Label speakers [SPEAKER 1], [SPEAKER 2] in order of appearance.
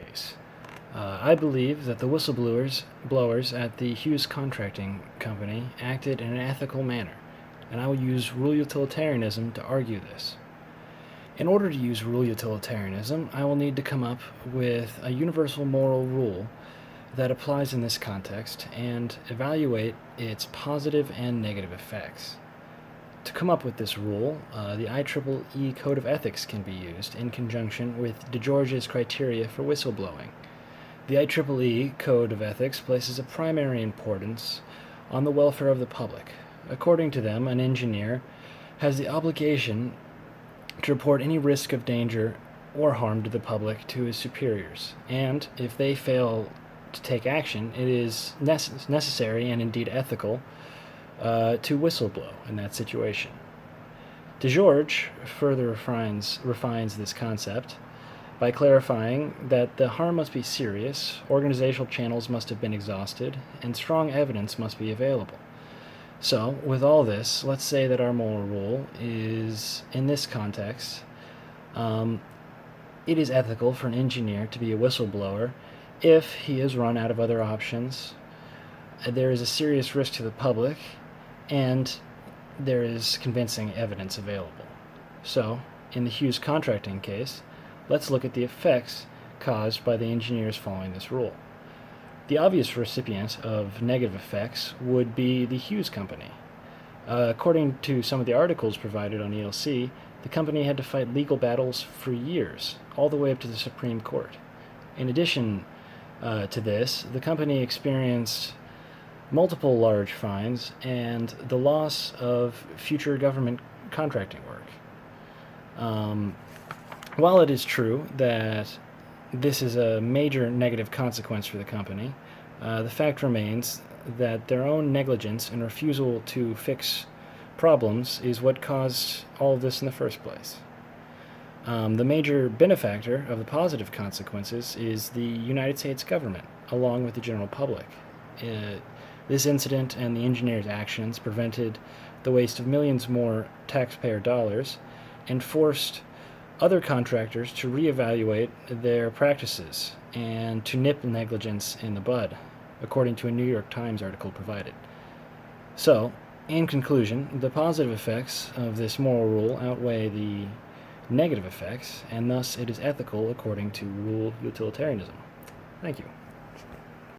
[SPEAKER 1] case. I believe that the whistleblowers at the Hughes Contracting Company acted in an ethical manner, and I will use rule utilitarianism to argue this. In order to use rule utilitarianism, I will need to come up with a universal moral rule that applies in this context and evaluate its positive and negative effects. To come up with this rule, the IEEE Code of Ethics can be used in conjunction with DeGeorge's criteria for whistleblowing. The IEEE Code of Ethics places a primary importance on the welfare of the public. According to them, an engineer has the obligation to report any risk of danger or harm to the public to his superiors, and if they fail to take action, it is necessary and indeed ethical to whistleblow in that situation. DeGeorge further refines this concept by clarifying that the harm must be serious, organizational channels must have been exhausted, and strong evidence must be available. So, with all this, let's say that our moral rule is, in this context, it is ethical for an engineer to be a whistleblower if he has run out of other options, there is a serious risk to the public, and there is convincing evidence available. So, in the Hughes Contracting case, let's look at the effects caused by the engineers following this rule. The obvious recipient of negative effects would be the Hughes Company. According to some of the articles provided on ELC, the company had to fight legal battles for years, all the way up to the Supreme Court. In addition to this, the company experienced multiple large fines and the loss of future government contracting work. While it is true that this is a major negative consequence for the company, the fact remains that their own negligence and refusal to fix problems is what caused all of this in the first place. The major benefactor of the positive consequences is the United States government, along with the general public. This incident and the engineers' actions prevented the waste of millions more taxpayer dollars and forced other contractors to reevaluate their practices and to nip negligence in the bud, according to a New York Times article provided. So, in conclusion, the positive effects of this moral rule outweigh the negative effects, and thus it is ethical according to rule utilitarianism. Thank you.